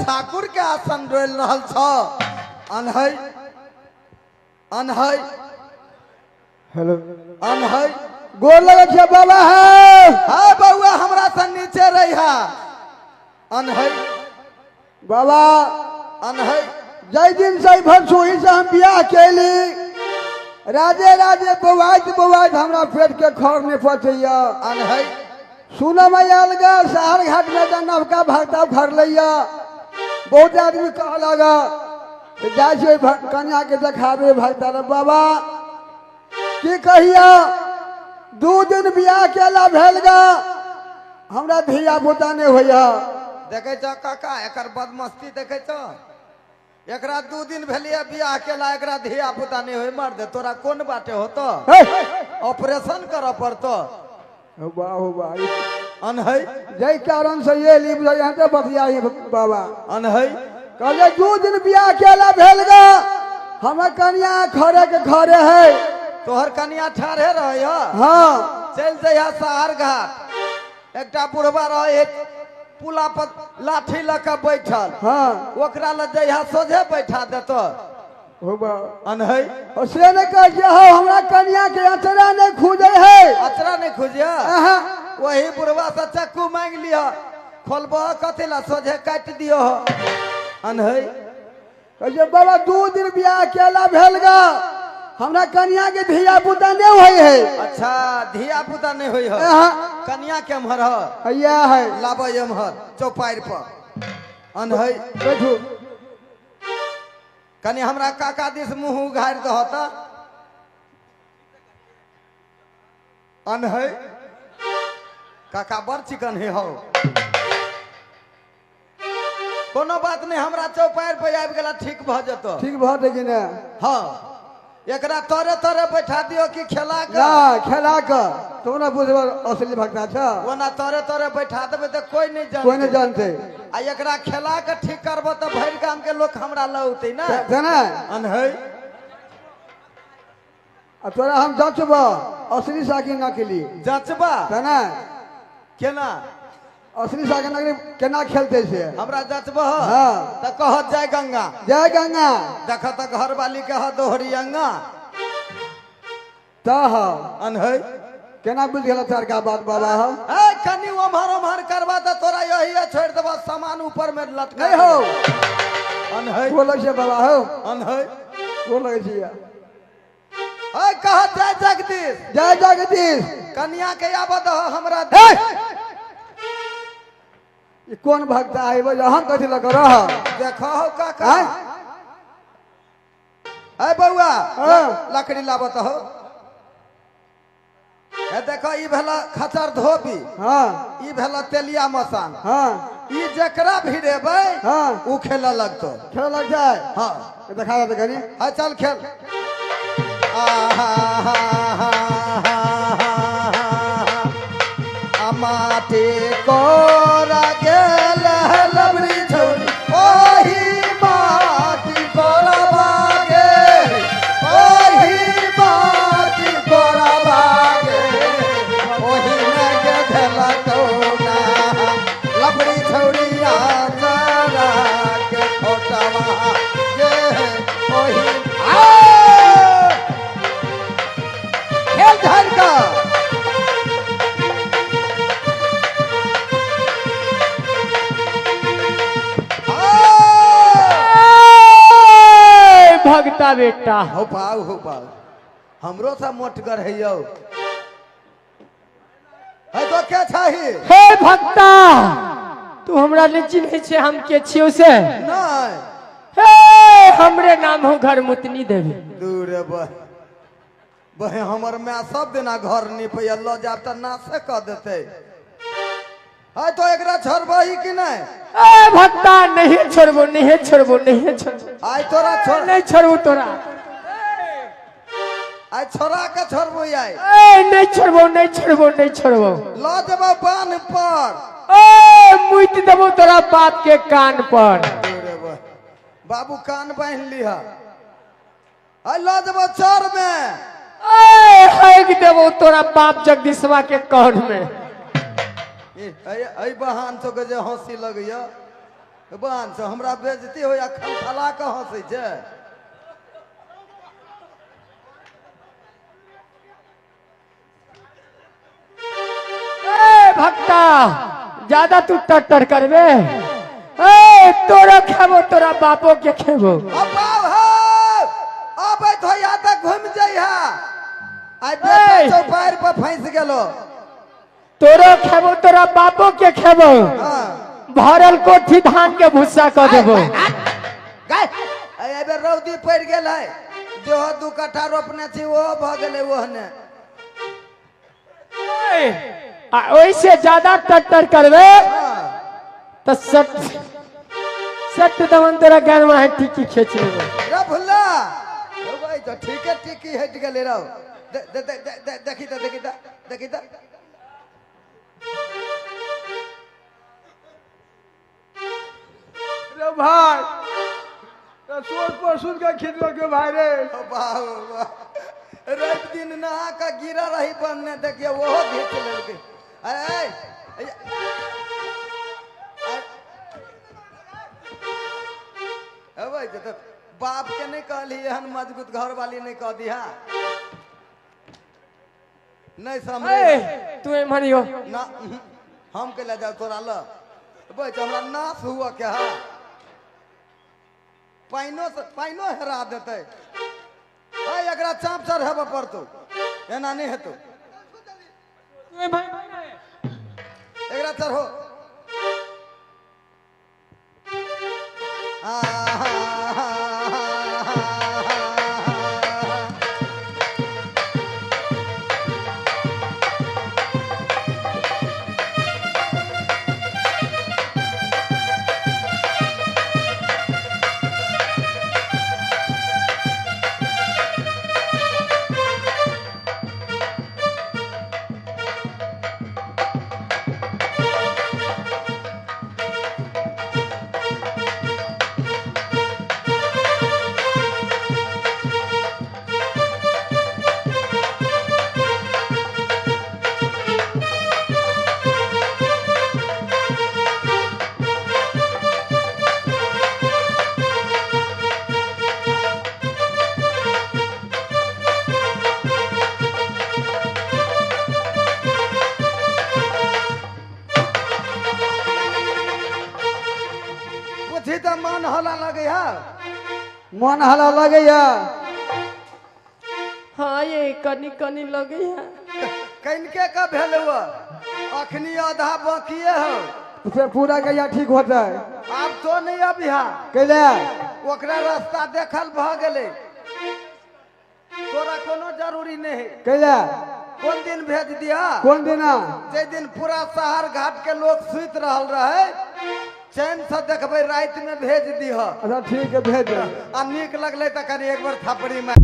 ठाकुर के आसन डोल रहल छ अनहै अनहै हेलो अनहै गोर लगे छे बाबा है हां बउआ हमरा से नीचे रही हा अनहै बाबा अनहै जय दिन से भरसोही से हम बियाह कैली राजे राजे बौआइत हमरा पेट के खर नहीं पचैया अनहै सुनो में आयल गा शहर घाट में तो नवका भक्ता भर लिया बहुत आदमी कह लगा जाए कन्या के देखाबे भक्ता रे बाबा की कहिया 2 दिन बियाह केला भेल गा हमरा धिया पुता नहीं होइया देखे छ काका एकर बदमस्ती देखे छ एकरा 2 दिन भेलिए बियाह केला एकरा धिया पुता नहीं होय मर दे तोरा कोन बाटे होतो ऑपरेशन कर पड़तो हो भाई अनहै जय कारण से ये लीब यहाँ से बतिया बाबा अनहै कहले 2 दिन बियाह केला भेल गा हमर कन्या खरे के खरे है तोहर कन्या ठाढ़े रह हाँ चल जइहा शहर घाट एकटा बुढ़वा रहे पुला पर लाठी लके बैठल हाँ ओकरा ल जइहा सोझे बैठा देतो हो बा अनहै से ने कह जे हो हमरा कन्या के अचरा नहीं खोजे है अचरा नहीं खोजिया वही बुढ़वा से चक्कू मांग लिया खोलबो कथी ला सोझे काट दियो अनहै कहे बाबा 2 दिन बियाह केला भेल गा हमरा कन्या के धिया पुता नहीं होई है अच्छा धिया पुता नहीं होई हो कन्या के मर हैया है लाबो एमहर चौपाइर पर अनहै बैठो कनी हमरा काका दिस मुंह उघार दह त अनहै काका बड़ चिकन है हो कोनो बात नहीं हमरा चौपाइर पे आबि गेला ठीक भ जतो ठीक बात है कि ना हां एकरा तोरे तोरे बैठा दियो कि खेला के ना खेला के तो ना बुझबो असली भक्ता छ ओना तोरे तोरे बैठा देबे त कोई नहीं जानते आ एकरा खेला के ठीक करबो त भैर गाम के लोग हमरा लौते ना जाना अनहै आ तोरा हम जचबो असली साकी ना के लिए जचबा जाना केना असली साकी ना केना खेलते से हमरा जचबो हां त कह जय गंगा देख त घर वाली के ह दोहरी अंगा त ह अनहै केना बुझ गेल तार का बात बाबा हो ए कनी ओमहर करबा त तोरा यही छोड़ देबा सामान ऊपर में लटका नहीं हो अनहै बोले छे बाबा हो अनहै बोले छे ए कह जय जगदीश कन्या के आबद हमरा ये कौन भक्ता है वो हम कथि लग रहा देखो हो काका ए बउआ लकड़ी लाबत हो ए देखो ई भेला खचर धोबी हां ई भेला तेलिया मसान हां ई जकरा भिड़ेबै हां ऊ खेला लगतो खेल लग जाए हां दिखा दे कनी हां चल खेल माटी कोरा गेल लबरी छोड़ी ओही माटी कोरा बागे ओही माटी कोरा बागे ओही में के धला तोना लबरी छोड़िया जरा के फोटवा ये ओही खेल धर का भगता बेटा हो पाओ हमरो सा मोटगर है यो है तो क्या चाहिए हे भक्ता तू हमरा नहीं चिन्हे छे हम के छियो से नहीं हे हमरे नाम हो घर मुतनी देवी दूर बहे हमर में सब दिना घर नहीं पे अल्लाह जाब त ना से कह देते है तो एकरा छोड़बही कि नहीं ए भक्ता नहीं छोड़बो आई तोरा छोड़ नहीं छोड़बो तोरा आई छोरा के छोड़बो आई ए नहीं छोड़बो लो देबो बान पर ए मुइत देबो तोरा बाप के कान पर बाबू कान बांध लिहा आई लो देबो चोर में ए हैग देबो तोरा बाप जगदीशवा के कान में आई बहान तो के जे हंसी लगैया बांध से हमरा बेइज्जती हो या खलखला के हंसै छै। ए भक्ता ज्यादा तू टट्टर करबे। ए तोरा खेबो तोरा बापो के खेबो। अब तो यहाँ तक घूम जाइहा। आई बेटा चौपार पर फंस गेलो। तोरो खेबो तोरा बापो के खेबो। हाँ। भरल कोठी धान के भूसा क देबो। गाय एबे रौदी पड़ गेल है। जो 2 कट्ठा रोपने छी वो भ गेलै ओहने। ओइसे ज्यादा टट्टर करबे तो सट दमन तेरा गरमा है टिकी खींच लेबो। रे भुल्ला ओ भाई तो ठीक है टिकी हट गेलै रौ। देखी त रे भाई सोच पर सुन के खींचो के भाई रे। वाह रात दिन नहा का गिरा रही बनने देखिए वो घींच लेलकै। भाई तो बाप के नहीं कहली एहन मजबूत घर वाली नहीं कह दिया। नहीं समझे तू मरियो ना हम के ले जाओ तोरा ल भाई हमरा नाश हुआ क्या है। पाइनो हेरा देते। भाई एकरा चाप सर हेब पड़तो एना नहीं हेतौ। एकरा चढ़ हो। मन हला लगे मन हला लगे। हाँ ये कनी कनी लगे है। कनके का भेल हुआ अखनी आधा बाकी हो। फिर पूरा गैया ठीक होता है। अब तो नहीं अभी कैले ओकरा रास्ता देखल भ गेले। तोरा कोनो जरूरी नहीं। कैले कौन दिन भेज दिया। कौन दिन जे दिन पूरा शहर घाट के लोग सुत रहल रहे चैन से देखबे रात में भेज दीह। अच्छा ठीक है भेज। आ नीक लगले त कनी एक बार थपड़ी में